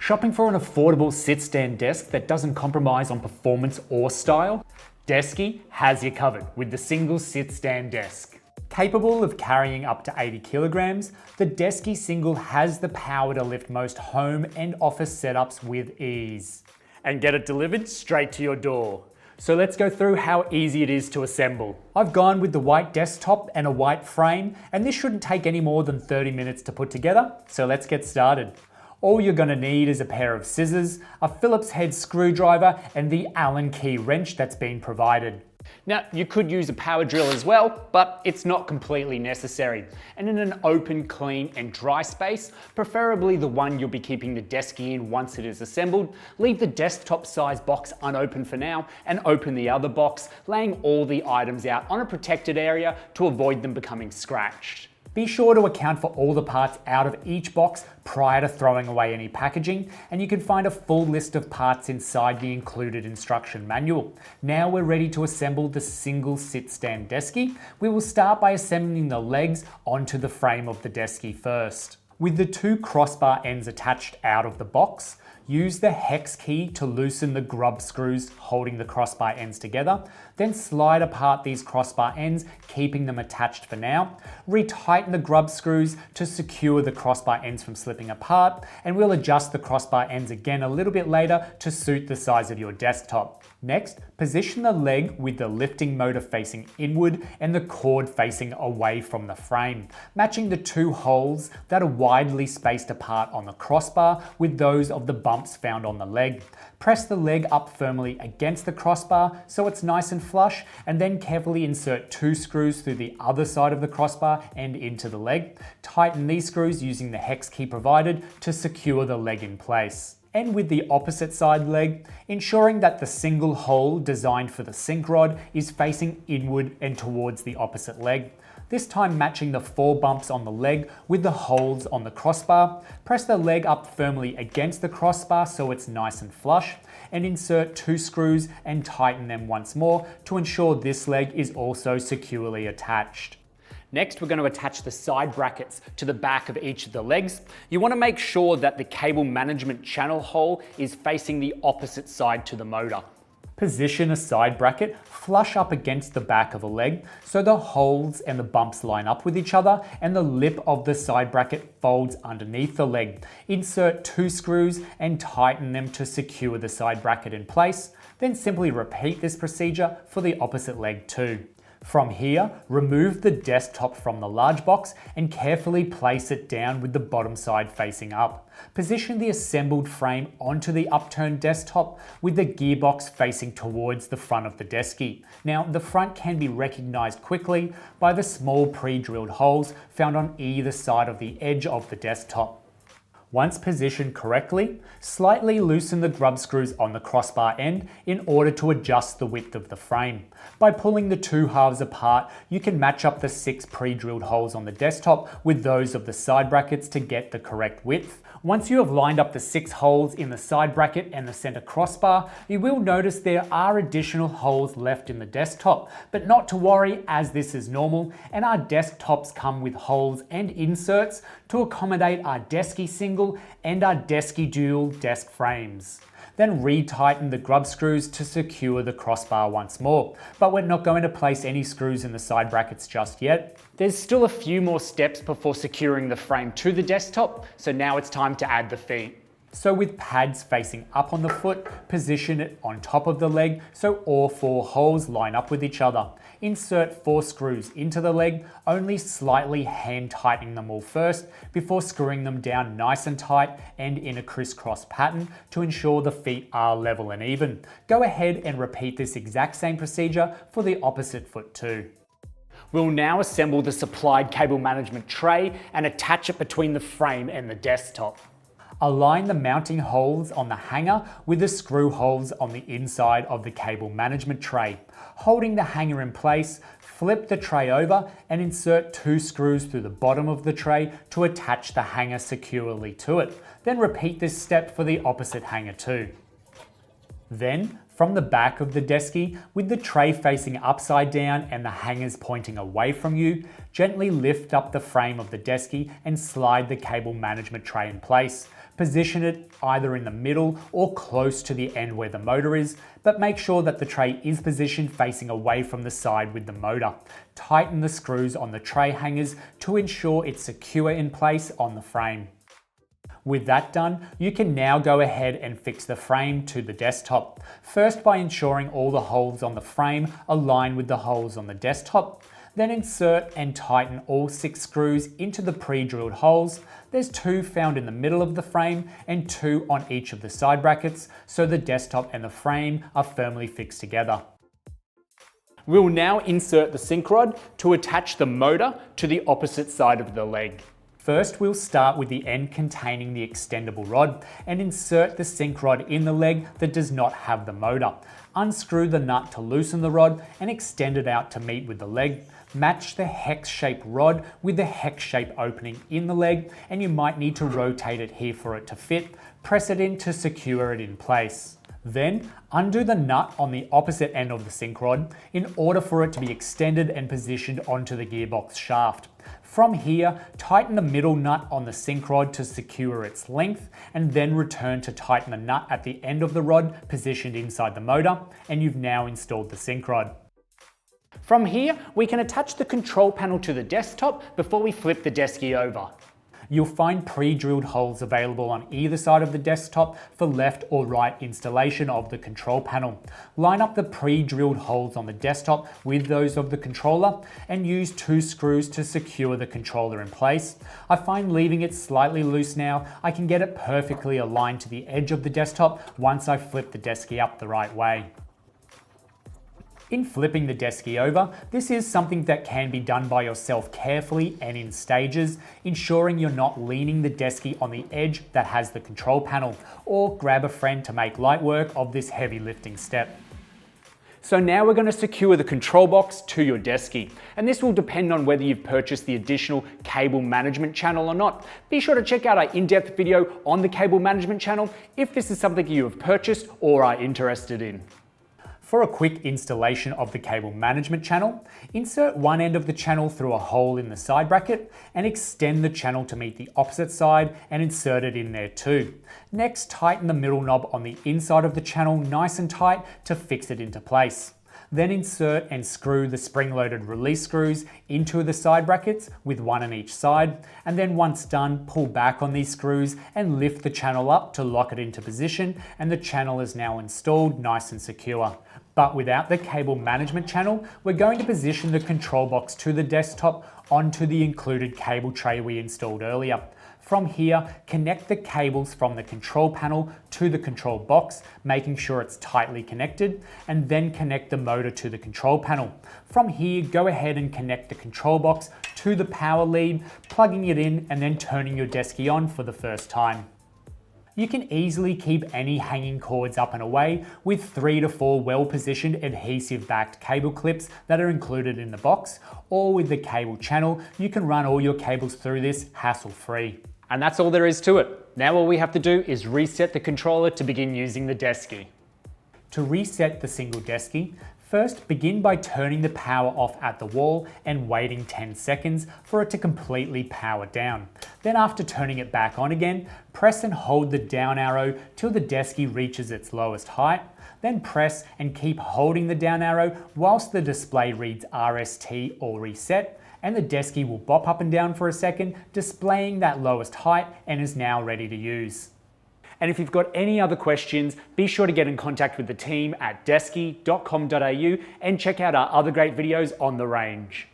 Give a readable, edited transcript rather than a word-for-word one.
Shopping for an affordable sit-stand desk that doesn't compromise on performance or style? Desky has you covered with the single sit-stand desk. Capable of carrying up to 80 kilograms, the Desky Single has the power to lift most home and office setups with ease. And get it delivered straight to your door. So let's go through how easy it is to assemble. I've gone with the white desktop and a white frame, and this shouldn't take any more than 30 minutes to put together, so let's get started. All you're going to need is a pair of scissors, a Phillips head screwdriver, and the Allen key wrench that's been provided. Now, you could use a power drill as well, but it's not completely necessary. And in an open, clean, and dry space, preferably the one you'll be keeping the Desky in once it is assembled, leave the desktop size box unopened for now and open the other box, laying all the items out on a protected area to avoid them becoming scratched. Be sure to account for all the parts out of each box prior to throwing away any packaging, and you can find a full list of parts inside the included instruction manual. Now we're ready to assemble the single sit-stand Desky. We will start by assembling the legs onto the frame of the Desky first. With the two crossbar ends attached out of the box, use the hex key to loosen the grub screws holding the crossbar ends together, then slide apart these crossbar ends, keeping them attached for now. Retighten the grub screws to secure the crossbar ends from slipping apart, and we'll adjust the crossbar ends again a little bit later to suit the size of your desktop. Next, position the leg with the lifting motor facing inward and the cord facing away from the frame, matching the two holes that are widely spaced apart on the crossbar with those of the bumps found on the leg. Press the leg up firmly against the crossbar so it's nice and flush, and then carefully insert two screws through the other side of the crossbar and into the leg. Tighten these screws using the hex key provided to secure the leg in place. And with the opposite side leg, ensuring that the single hole designed for the sink rod is facing inward and towards the opposite leg. This time matching the 4 bumps on the leg with the holes on the crossbar. Press the leg up firmly against the crossbar so it's nice and flush, and insert 2 screws and tighten them once more to ensure this leg is also securely attached. Next, we're going to attach the side brackets to the back of each of the legs. You want to make sure that the cable management channel hole is facing the opposite side to the motor. Position a side bracket flush up against the back of a leg so the holes and the bumps line up with each other and the lip of the side bracket folds underneath the leg. Insert 2 screws and tighten them to secure the side bracket in place. Then simply repeat this procedure for the opposite leg too. From here, remove the desktop from the large box and carefully place it down with the bottom side facing up. Position the assembled frame onto the upturned desktop with the gearbox facing towards the front of the Desky. Now, the front can be recognized quickly by the small pre-drilled holes found on either side of the edge of the desktop. Once positioned correctly, slightly loosen the grub screws on the crossbar end in order to adjust the width of the frame. By pulling the 2 halves apart, you can match up the 6 pre-drilled holes on the desktop with those of the side brackets to get the correct width. Once you have lined up the 6 holes in the side bracket and the center crossbar, you will notice there are additional holes left in the desktop, but not to worry as this is normal, and our desktops come with holes and inserts to accommodate our Desky Single and our Desky Dual desk frames. Then retighten the grub screws to secure the crossbar once more, but we're not going to place any screws in the side brackets just yet. There's still a few more steps before securing the frame to the desktop, so now it's time to add the feet. So with pads facing up on the foot, position it on top of the leg so all 4 holes line up with each other. Insert 4 screws into the leg, only slightly hand tightening them all first before screwing them down nice and tight and in a crisscross pattern to ensure the feet are level and even. Go ahead and repeat this exact same procedure for the opposite foot too. We'll now assemble the supplied cable management tray and attach it between the frame and the desktop. Align the mounting holes on the hanger with the screw holes on the inside of the cable management tray. Holding the hanger in place, flip the tray over and insert 2 screws through the bottom of the tray to attach the hanger securely to it. Then repeat this step for the opposite hanger too. Then, from the back of the Desky, with the tray facing upside down and the hangers pointing away from you, gently lift up the frame of the Desky and slide the cable management tray in place. Position it either in the middle or close to the end where the motor is, but make sure that the tray is positioned facing away from the side with the motor. Tighten the screws on the tray hangers to ensure it's secure in place on the frame. With that done, you can now go ahead and fix the frame to the desktop. First by ensuring all the holes on the frame align with the holes on the desktop. Then insert and tighten all 6 screws into the pre-drilled holes. There's 2 found in the middle of the frame and 2 on each of the side brackets, so the desktop and the frame are firmly fixed together. We'll now insert the sync rod to attach the motor to the opposite side of the leg. First, we'll start with the end containing the extendable rod and insert the sync rod in the leg that does not have the motor. Unscrew the nut to loosen the rod and extend it out to meet with the leg. Match the hex-shaped rod with the hex-shape opening in the leg, and you might need to rotate it here for it to fit. Press it in to secure it in place. Then, undo the nut on the opposite end of the sync rod in order for it to be extended and positioned onto the gearbox shaft. From here, tighten the middle nut on the sync rod to secure its length, and then return to tighten the nut at the end of the rod positioned inside the motor, and you've now installed the sync rod. From here, we can attach the control panel to the desktop before we flip the Desky over. You'll find pre-drilled holes available on either side of the desktop for left or right installation of the control panel. Line up the pre-drilled holes on the desktop with those of the controller and use 2 screws to secure the controller in place. I find leaving it slightly loose now, I can get it perfectly aligned to the edge of the desktop once I flip the Desky up the right way. In flipping the Desky over, this is something that can be done by yourself carefully and in stages, ensuring you're not leaning the Desky on the edge that has the control panel, or grab a friend to make light work of this heavy lifting step. So now we're going to secure the control box to your Desky, and this will depend on whether you've purchased the additional cable management channel or not. Be sure to check out our in-depth video on the cable management channel if this is something you have purchased or are interested in. For a quick installation of the cable management channel, insert one end of the channel through a hole in the side bracket and extend the channel to meet the opposite side and insert it in there too. Next, tighten the middle knob on the inside of the channel nice and tight to fix it into place. Then insert and screw the spring-loaded release screws into the side brackets with one on each side, and then once done, pull back on these screws and lift the channel up to lock it into position, and the channel is now installed nice and secure. But without the cable management channel, we're going to position the control box to the desktop onto the included cable tray we installed earlier. From here, connect the cables from the control panel to the control box, making sure it's tightly connected, and then connect the motor to the control panel. From here, go ahead and connect the control box to the power lead, plugging it in and then turning your Desky on for the first time. You can easily keep any hanging cords up and away with 3 to 4 well-positioned adhesive-backed cable clips that are included in the box, or with the cable channel, you can run all your cables through this hassle-free. And that's all there is to it. Now all we have to do is reset the controller to begin using the Desky. To reset the single Desky, first begin by turning the power off at the wall and waiting 10 seconds for it to completely power down. Then after turning it back on again, press and hold the down arrow till the Desky reaches its lowest height. Then press and keep holding the down arrow whilst the display reads RST or reset, and the Desky will bop up and down for a second, displaying that lowest height, and is now ready to use. And if you've got any other questions, be sure to get in contact with the team at desky.com.au and check out our other great videos on the range.